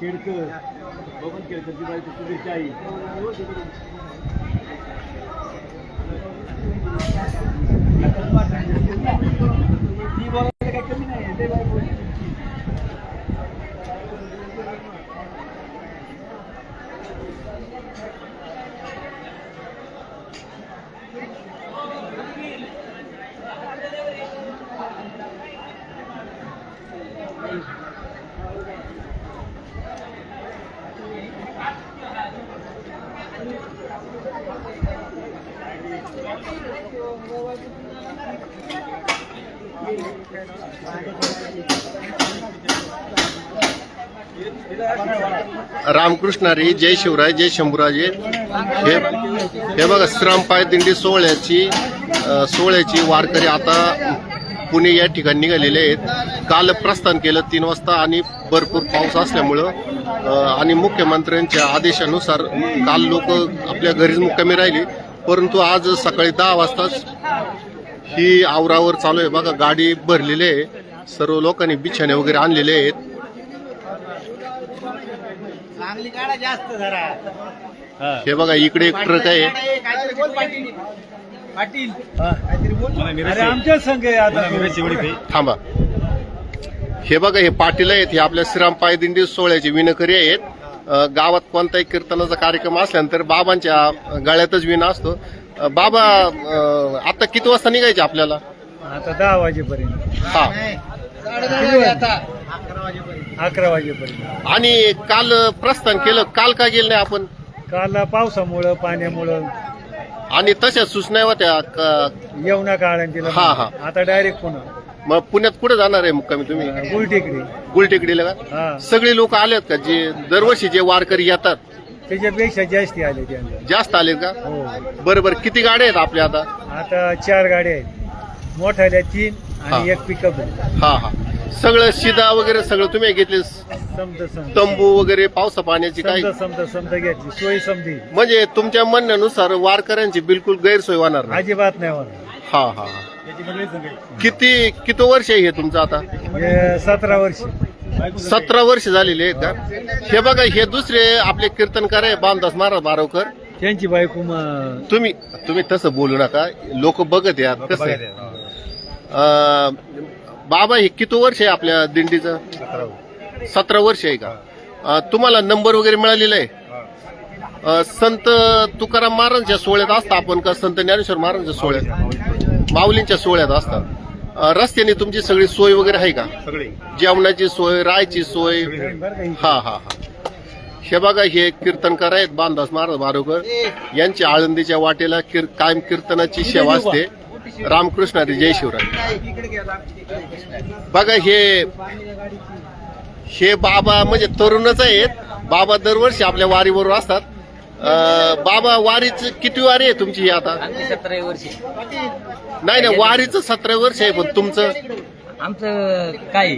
खेडकर बबन खेडकरची बायको सुधीरची आई ती बोलायला काही कमी नाही ते बायको रामकृष्ण हरी, जय शिवराय, जय शंभूराजे. हे बघा श्रामपाय दिंडी सोहळ्याची वारकरी आता पुणे या ठिकाणी निघालेले आहेत. काल प्रस्थान केलं 3 वाजता आणि भरपूर पाऊस असल्यामुळं आणि मुख्यमंत्र्यांच्या आदेशानुसार काल लोक आपल्या घरीच मुक्कामी राहिली, परंतु आज सकाळी 10 वाजताच ही आवरावर चालू आहे. बघा गाडी भरलेली आहे, सर्व लोकांनी बिछाणे वगैरे आणलेले आहेत. हे बघा इकडे एक ट्रक आहे. आमच्या संघ थांबा. हे बघा हे पाटील आहेत, हे आपल्या श्रीरामपाय दिंडी सोहळ्याचे विणकरी आहेत. गावात कोणताही कीर्तनाचा कार्यक्रम असल्यानंतर बाबांच्या गळ्यातच विणा असतो. बाबा आता किती वाजता निघायचे आपल्याला? आता 10 वाजेपर्यंत. हा 11 वाजेपर्यंत. आणि काल प्रस्थान केलं, काल का गेलं नाही आपण? काल पावसामुळं पाण्यामुळं आणि तशा सूचना होत्या येऊ नका आळंदीला. हा हा. आता डायरेक्ट पुन्हा मग पुण्यात कुठे जाणार आहे मुक्कामी तुम्ही? गुलटेकडी. गुलटेकडीला का? हा, सगळे लोक आलेत का? जे दरवर्षी जे वारकरी येतात त्याच्यापेक्षा जास्ती आले त्यांना. जास्त आलेत का? हो. बरोबर. किती गाड्या आहेत आपल्या आता? आता 4 गाड्या आहेत, मोठ्याल्या 3 हा. आणि 1 पिकअप आहे. हा हा. सगळं शिदा वगैरे सगळं तुम्ही घेतले? समजा तंबू वगैरे पावसा पाण्याची काही? समजा घेतली सोय समधी. म्हणजे तुमच्या म्हणण्यानुसार वारकऱ्यांची बिलकुल गैरसोय होणार नाही? अजिबात नाही होणार. हा हा. किती वर्ष आहे हे तुमचं आता? 17 वर्ष. 17 वर्ष झालेली आहेत का? हे बघा हे दुसरे आपले कीर्तनकार आहे बामदास महाराज बारवकर, त्यांची बायको तुम्ही तसं बोलू नका, लोक बघत यात कसं आहे. बाबा हे किती वर्ष आहे आपल्या दिंडीचं? 17 वर्ष आहे का? तुम्हाला नंबर वगैरे मिळालेला आहे? संत तुकाराम महाराजांच्या सोहळ्यात असता आपण का संत ज्ञानेश्वर महाराजांच्या सोहळ्यात? माऊलींच्या सोहळ्यात असतात. रस्त्याने तुमची सगळी सोय वगैरे आहे का? जेवणाची सोय, राहायची सोय? हा हा हा. हे बघा हे कीर्तनकार आहेत बामदास महाराज बारवकर, यांची आळंदीच्या वाटेला कायम कीर्तनाची सेवा असते. रामकृष्ण हरी, जय शिवराय. बघा हे बाबा म्हणजे तरुणच आहेत. बाबा दरवर्षी आपल्या वारीबरोबर असतात. बाबा वारीच किती वारी आहे तुमची आता? 17 वर्षी. नाही वारीचं 17 वर्ष आहे, पण तुमचं? आमचं काय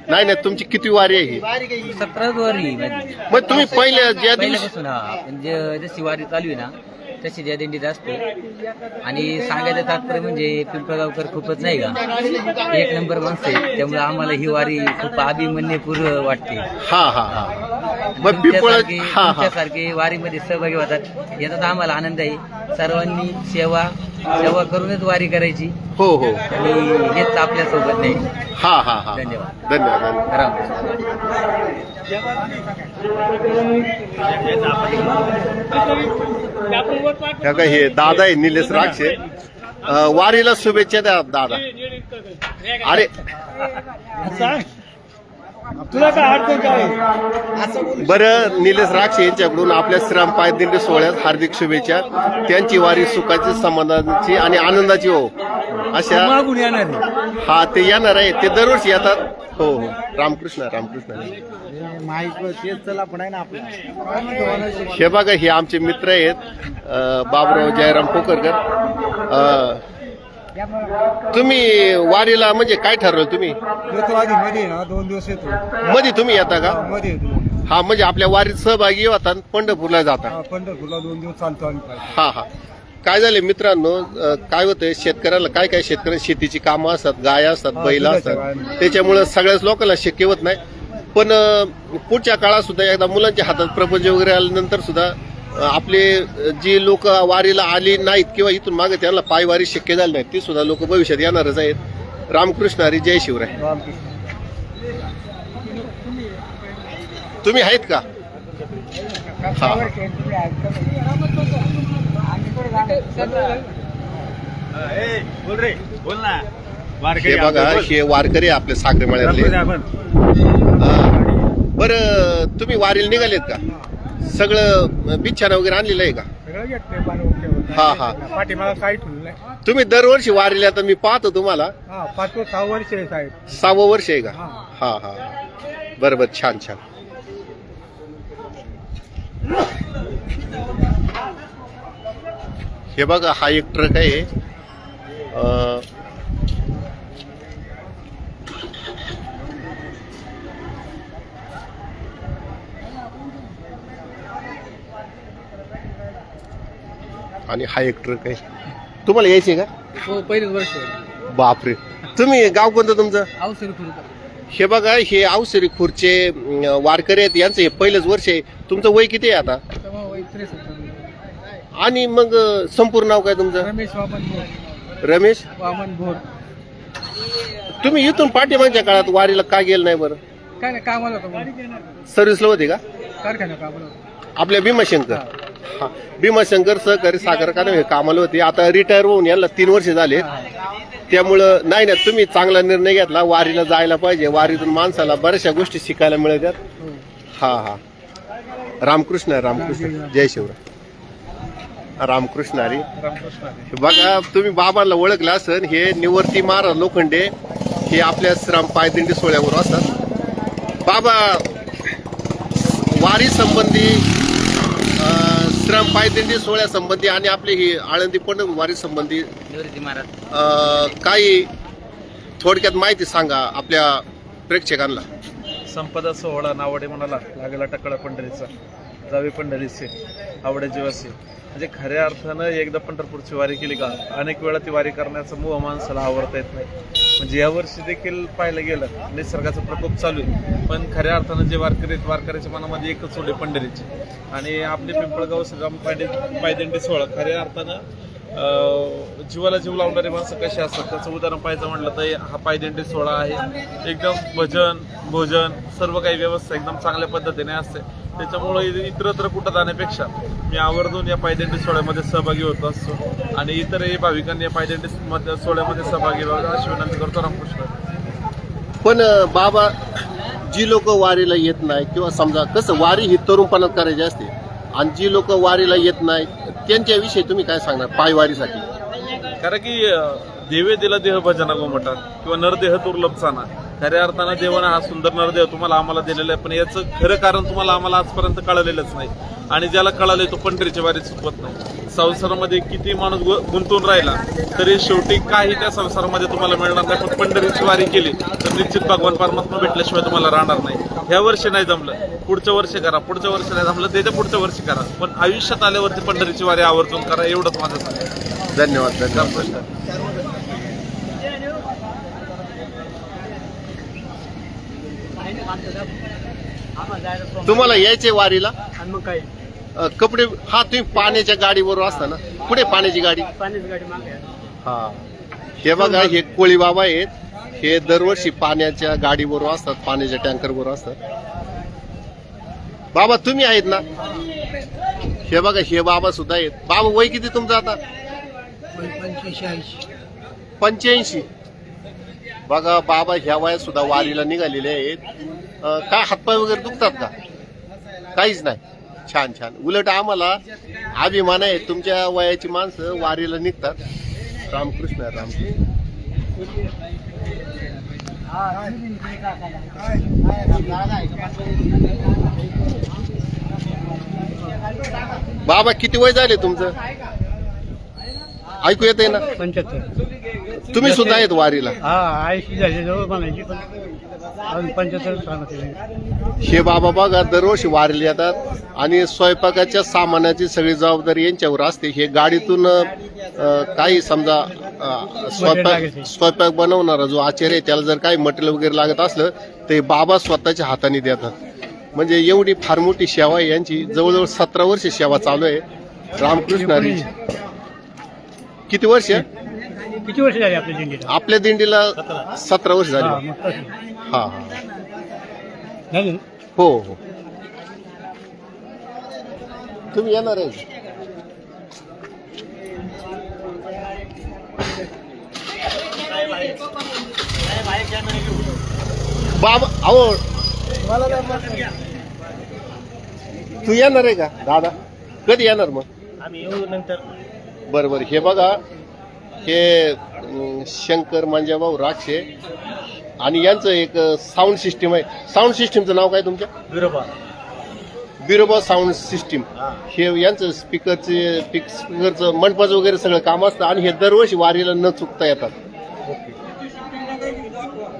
नाही तुमची किती वारी आहे? 17 वारी. मग तुम्ही पहिल्या ज्या दिवशी पहिल्यापासून आपण जशी वारी चालू आहे ना तशी त्या दिंडीत असतो. आणि सांगायचं तात्पर्य म्हणजे पिंपळगावकर खूपच नाही का 1 नंबर माणसं आहे, त्यामुळे आम्हाला ही वारी खूप अभिमन्यपूर्व वाटते. हा हा हा. मग तुमच्यासारखे वारीमध्ये सहभागी होतात याचा तर आम्हाला आनंद आहे. सर्वांनी सेवा करूनच वारी करायची. हो हो. आणि हेच आपल्या सोबत नाही. हा हा हा. धन्यवाद. धन्यवाद. हे दादा आहे निलेश राक्षे. वारीला शुभेच्छा द्या दादा. अरे तुला काय अडचण काय? बरं, निलेश राक्षे यांच्याकडून आपल्या श्रीरामपाय दिंडी सोहळ्यात हार्दिक शुभेच्छा. त्यांची वारी सुखाची, समाधानाची आणि आनंदाची हो. अशा मागून येणार. हा ते येणार आहे, ते दरवर्षी येतात. हो हो. रामकृष्ण रामकृष्ण. हे बघा हे आमचे मित्र आहेत बाबराव जयराम पोकरकर. तुम्ही वारीला म्हणजे काय ठरवलं तुम्ही? मध्ये 2 दिवस येतो. मध्ये तुम्ही येता का? मध्ये येतो. हा म्हणजे आपल्या वारीत सहभागी होतात, पंढरपूरला जातात. पंढरपूरला 2 दिवस चालतो आम्ही. हा हा. काय झाले मित्रांनो, काय होतंय शेतकऱ्याला काय शेतकऱ्यांना शेतीची कामं असतात, गाय असतात, बैल असतात, त्याच्यामुळे सगळ्याच लोकांना शक्य होत नाही. पण पुढच्या काळात सुद्धा एकदा मुलांच्या हातात प्रपंच वगैरे आल्यानंतर सुद्धा आपले जी लोक वारीला आली नाहीत किंवा इथून मागे त्यांना पायवारी शक्य झाली नाही ती सुद्धा लोक भविष्यात येणारच आहेत. रामकृष्ण हरी, जय शिवराय. तुम्ही आहेत का? हा. बोल रे, बोल ना. हे बघा, हे वारकरी आपले साखरे मळ्यातले. बरं, तुम्ही वारीला निघालेत का? सगळं बिछाना वगैरे आणलेलं आहे का? हा हा. पाठीमागा काही ठेवलं नाही. तुम्ही दरवर्षी वारीला तर मी पाहतो तुम्हाला. 5-6 वर्ष आहे साहेब. 6वं वर्ष आहे का? हा हा. बरोबर, छान छान. हे बघा, हा एक ट्रक आहे. आणि हा एक ट्रक आहे. तुम्हाला यायचे का? हो, पहिलेच वर्ष. बापरे. तुम्ही गाव कोणतं तुमचं? अवसर. हे बघा, हे अवसरी खुर्चे वारकरी आहेत, यांचं हे पहिलंच वर्ष आहे. तुमचं वय किती आहे आता? आणि मग संपूर्ण नाव काय तुमचं? रमेश वामन भोर. रमेश वामन भोर. तुम्ही इथून पाठीमागच्या काळात वारीला का गेलं नाही बरं? काय नाही, कामाला होतं. सर्व्हिसला होते का? कारखान्यात कामाला होतं. आपल्या भीमाशंकर. हा, भीमाशंकर सहकारी साखर कारखाने कामाला होते. आता रिटायर होऊन याला 3 वर्ष झाले. त्यामुळं नाही ना, तुम्ही चांगला निर्णय घेतला. वारीला जायला पाहिजे. वारीतून माणसाला बऱ्याचशा गोष्टी शिकायला मिळतात. हा हा. रामकृष्ण, रामकृष्ण, जय शिवराय. रामकृष्ण हरी. बघा, तुम्ही बाबांना ओळखलं असेल. हे निवर्ती महाराज लोखंडे, हे आपल्या श्राम पायदिंडी सोहळ्यावर असतात. बाबा वारी संबंधी, श्राम पायदिंडी सोहळ्या संबंधी आणि आपली ही आळंदी पंढरपूर वारी संबंधी निवृत्ती महाराज काही थोडक्यात माहिती सांगा आपल्या प्रेक्षकांना. संपदा सोहळा नावडे म्हणाला लागला टकळा पंढरीचा, जावे पंढरीचे आवडे जीवासे. म्हणजे खऱ्या अर्थानं एकदा पंढरपूरची वारी केली का अनेक वेळा ती वारी करण्याचा मोह माणसाला आवडता येत नाही. म्हणजे यावर्षी देखील पाहायला गेलं निसर्गाचा प्रकोप चालू आहे, पण खऱ्या अर्थानं जे वारकरी आहेत, वारकऱ्याच्या मनामध्ये एकच ओढ आहे पंढरीची. आणि आपले पिंपळगाव श्रीराम पायदिंडी सोहळा खऱ्या अर्थानं जीवाला जीव लावणारे माणसं कशी असतात त्याचं उदाहरण पाहायचं म्हटलं तर हा पायदिंडी सोहळा आहे. एकदम भजन भोजन सर्व काही व्यवस्था एकदम चांगल्या पद्धतीने असते. त्याच्यामुळे इतरत्र कुठं जाण्यापेक्षा मी आवर्जून या पायदिंडी सोहळ्यामध्ये सहभागी होत असतो आणि इतरही भाविकांनी या पायदिंडी सोहळ्यामध्ये सहभागी व्हावं अशी विनंती करतो. रामकृष्ण. पण बाबा, जी लोक वारीला येत नाही किंवा समजा कसं वारी ही तरुणपणात करायची असते आणि जी लोक वारीला येत नाही त्यांच्याविषयी तुम्ही काय सांगणार पायवारीसाठी? कारण की देवे दिला देह भजना गोमटा किंवा नरदेह दुर्लभ चाना. खऱ्या अर्थानं देवानं हा सुंदर नरदेह तुम्हाला आम्हाला दिलेला आहे, पण याचं खरं कारण तुम्हाला आम्हाला आजपर्यंत कळलेलंच नाही. आणि ज्याला कळालंय तो पंढरीच्या वारीत चुकवत नाही. संसारामध्ये किती माणूस गुंतून राहिला तरी शेवटी काही त्या संसारामध्ये तुम्हाला मिळणार नाही. पण पंढरीची वारी केली तर निश्चित भगवान परमात्मा भेटल्याशिवाय तुम्हाला राहणार नाही. ह्या वर्षी नाही जमलं, पुढच्या वर्षी करा, पुढच्या वर्षी नाही जमलं त्याच्या पुढच्या वर्षी करा, पण आयुष्यात आल्यावरती पंढरीची वारी आवर्जून करा, एवढंच माझं सांगायचं. धन्यवाद. धन्यवाद. तुम्हाला यायचे वारीला? मग काय कपडे हा तुम्ही पाण्याच्या गाडीवर असता ना? पुढे पाण्याची गाडी. पाण्याची गाडी मागे. हा, हे बघा, हे कोळी बाबा आहेत. हे दरवर्षी पाण्याच्या गाडीवर असतात, पाण्याच्या टँकरवर असतात. बाबा तुम्ही आहेत ना? हे बघा, हे बाबा सुद्धा आहेत. बाबा वय किती तुमचं आता? 85. बघा, बाबा ह्या वयात सुद्धा वारीला निघालेले आहेत. काय हातपाय वगैरे दुखतात का? काहीच नाही. छान छान. उलट आम्हाला अभिमान आहे तुमच्या वयाची माणसं वारीला निघतात. रामकृष्ण, रामकृष्ण. बाबा किती वय झाले तुमचं? ऐकू येतंय ना? 75. तुम्ही सुद्धा आहेत वारीला. हा 80 झाले जवळ म्हणायची पण अजून 75 सांगते. हे बाबा बघा दरवर्षी वारीला येतात आणि स्वयंपाकाच्या सामानाची सगळी जबाबदारी यांच्यावर असते. हे गाडीतून काही समजा स्वयंपाक बनवणारा जो आचार्य आहे त्याला जर काही मटेरियल वगैरे लागत असलं ते बाबा स्वतःच्या हाताने देतात. म्हणजे एवढी फार मोठी सेवा आहे यांची. जवळजवळ 17 वर्ष सेवा चालू आहे रामकृष्ण हरी. किती वर्ष? किती वर्ष झाली आपल्या दिंडीला? आपल्या दिंडीला 17 वर्ष हा, झाली. मग तसं. हा हा झाली ना? हो हो. तुम्ही येणार आहे? बाबा अहो तू येणार आहे का दादा? कधी येणार मग? आम्ही येऊ नंतर. बरोबर. हे बघा हे शंकर मंजाभाऊ राक्षे आणि यांचं एक साऊंड सिस्टीम आहे. साऊंड सिस्टीमचं नाव काय तुमच्या? Biroba sound system. हे यांचं स्पीकरचं मंडपाचं वगैरे सगळं काम असतं आणि हे दरवर्षी वारीला न चुकता येतात.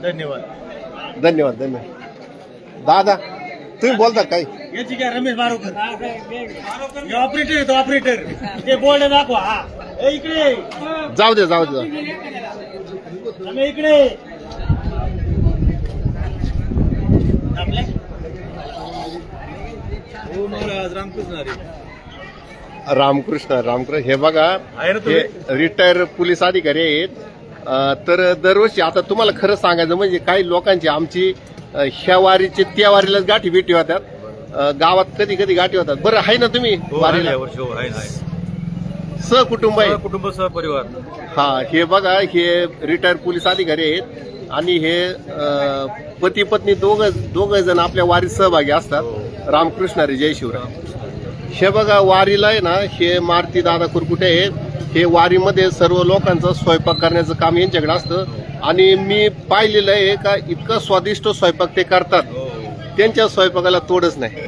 धन्यवाद. धन्यवाद धन्यवाद. दादा तुम्ही बोलता काय? याची काय रमेश मारुकर ऑपरेटर आहे तो ऑपरेटर. ते बोर्ड दाखवा. हा ए इकडे जाऊ दे जाऊ दे. आम्ही इकडे रामकृष्ण. हे बघा हे रिटायर पोलीस अधिकारी आहेत. तर दरवर्षी आता तुम्हाला खरं सांगायचं म्हणजे काही लोकांची आमची ह्या वारीचे त्या वारीलाच गाठी भेटी होतात. गावात कधी कधी गाठी होतात. बरं आहे ना तुम्ही वारीला? सहकुटुंब आहे? कुटुंब सहपरिवार. हा हे बघा हे रिटायर पोलीस अधिकारी आहेत आणि हे पती पत्नी दोघ जण आपल्या वारीत सहभागी असतात. रामकृष्ण हरी. जय शिवराय. हे बघा वारीला आहे ना हे मारुती दादा कुरकुटे आहेत. हे वारीमध्ये सर्व लोकांचं स्वयंपाक करण्याचं काम यांच्याकडे असतं आणि मी पाहिलेलं आहे का इतका स्वादिष्ट स्वयंपाक ते करतात. त्यांच्या स्वयंपाकाला तोडच नाही.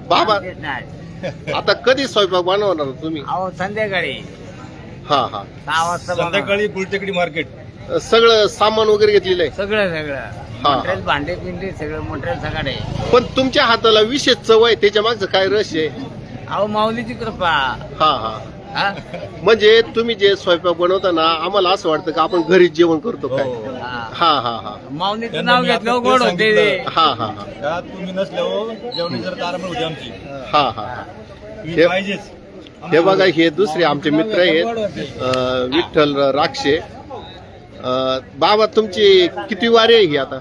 बाबा आता कधी स्वयंपाक बनवणार तुम्ही? संध्याकाळी हा हा 6 वाजता. संध्याकाळी गुलटेकडी मार्केट. सगळं सामान वगैरे घेतलेलं आहे? सगळं हा. मटेरियल भांडे पिंडे सगळं मटेरियल सगळं आहे. पण तुमच्या हाताला विशेष चव आहे त्याच्या मागचं काय रहस्य आहे? अहो माऊलीची कृपा. हा हा. हा? म्हणजे तुम्ही जे स्वयंपाक बनवताना आम्हाला असं वाटतं की आपण घरीच जेवण करतो काय. हा. हा हा हा. माऊलीचं नाव घेतलं गोड होते ते. हा हा हा. तुम्ही नसल्यावर जेवणी जर आराम होती आमची. हा हा. हे बघा हे दुसरे आमचे मित्र आहेत विठ्ठल राक्षे. बाबा तुमची किती वारी आहे ही आता?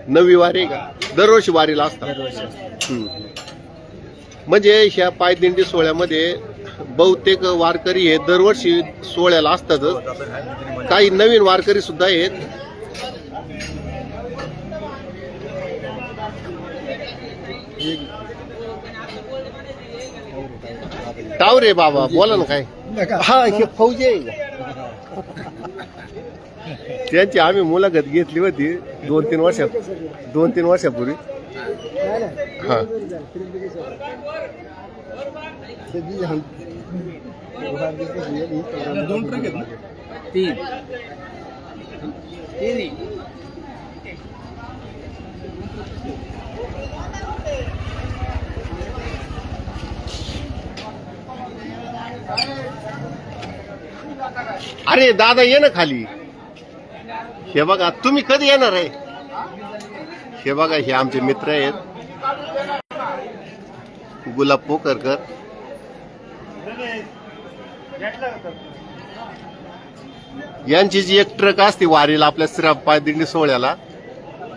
9वी वारी आहे का? दरवर्षी वारीला असतात? म्हणजे ह्या पायदिंडी सोहळ्यामध्ये बहुतेक वारकरी हे दरवर्षी सोहळ्याला असतातच. काही नवीन वारकरी सुद्धा आहेत. टावरे बाबा बोला ना काय? हा हे फौजी आहे. त्यांची आम्ही मुलाखत घेतली होती 2-3 वर्षापूर्वी. हा 2 ट्रक आहेत ना? 3. अरे दादा ये ना खाली. हे बघा तुम्ही कधी येणार आहे? हे बघा हे आमचे मित्र आहेत गुलाब पोकरकर. यांची जी एक ट्रक असते वारीला आपल्या श्रीराम पायदिंडी सोहळ्याला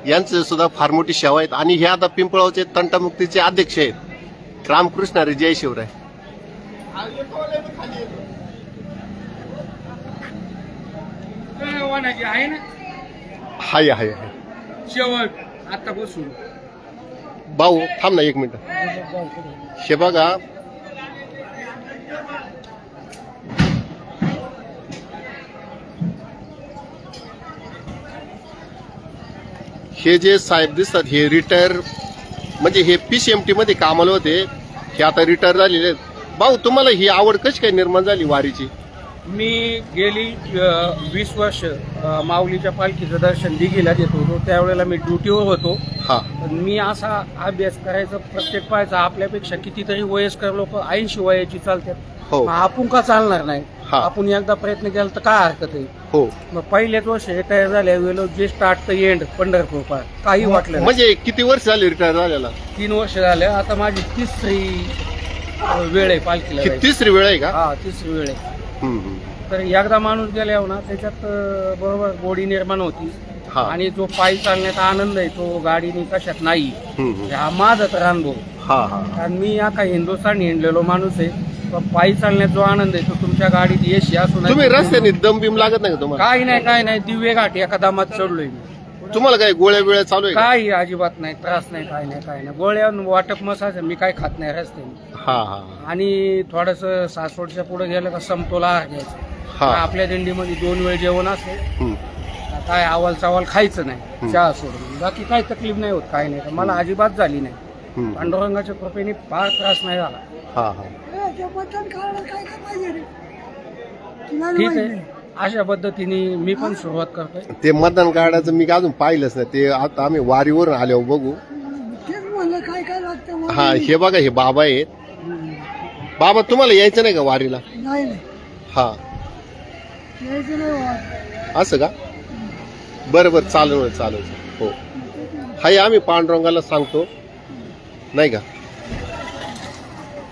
यांचं सुद्धा फार मोठी सेवा आहेत आणि हे आता पिंपळावचे तंटामुक्तीचे अध्यक्ष आहेत. रामकृष्ण हरी. जय शिवराय. आहे ना हाय हाय हाय. शेवट आता बसून. भाऊ थांब ना 1 मिनिट. हे बघा हे जे साहेब दिसतात हे रिटायर म्हणजे हे PCMT मध्ये कामाला होते. हे आता रिटायर झालेले आहेत. भाऊ तुम्हाला ही आवड कशी काय निर्माण झाली वारीची? मी गेली 20 वर्ष माऊलीच्या पालखीचं दर्शन दिघीला देत होतो. त्यावेळेला मी ड्युटीवर होतो. हा पण मी असा अभ्यास करायचा प्रत्येक पाहायचा आपल्यापेक्षा कितीतरी वयस्कर लोक 80 वयाची चालतात. हो मग आपण का चालणार नाही? हा. आपण एकदा प्रयत्न केला तर काय हरकत आहे? हो मग पहिलेच वर्ष रिटायर झाल्या वेळेला जे स्टार्ट तर एंड पंढरपूर पार काही वाटलं नाही. म्हणजे किती वर्ष झाली रिटायर झालेला? 3 वर्ष झाले. आता माझी 3री वेळ आहे पालखीला ही जायची. 3री वेळ आहे का? हा 3री वेळ आहे. हम्म. तर एकदा माणूस गेल्यावर ना त्याच्यात बरोबर गोडी निर्माण होती. हा. आणि जो पायी चालण्याचा आनंद आहे तो गाडीने कशात नाही. हम्म. हा माझा तर अनुभव. हा हा कारण मी आता हिंदुस्थान हिंडलेलो माणूस आहे. पण पायी चालण्यात जो आनंद आहे तो तुमच्या गाडीत एसी असू नाही. तुम्ही रस्त्याने दम बिम लागत नाही का तुम्हाला? काय नाही दिव्य घाट एका दमात चढलोय मी. तुम्हाला काय गोळ्या बिळ्या चालू आहे का? काही अजिबात नाही त्रास नाही काय नाही गोळ्या वाटप मसाज मी काय खात नाही रस्त्याने. हा हा आणि थोडस सासवडच्या पुढे गेलं का समतोल आहार घ्यायचा. हा. आपल्या दिंडीमध्ये 2 वेळ जेवण असते. हम्म. काय अवाल चावल खायचं नाही चहा सोडून. बाकी काही तकलीफ नाही होत काय नाही. मला अजिबात झाली नाही. हम्म. पांडुरंगाच्या कृपेने फार त्रास नाही झाला. हा हा ठीक आहे. अशा पद्धतीने मी पण सुरुवात करतोय. ते मतदान कार्डाचं मी अजून पाहिलंच नाही. ते आता आम्ही वारीवरून आल्यावर बघू. हा हे बघा हे बाबा आहेत. बाबा तुम्हाला यायचं नाही का वारीला? हा असं का? बरं बरं चालेल. हो हाय आम्ही पांडुरंगाला सांगतो नाही का.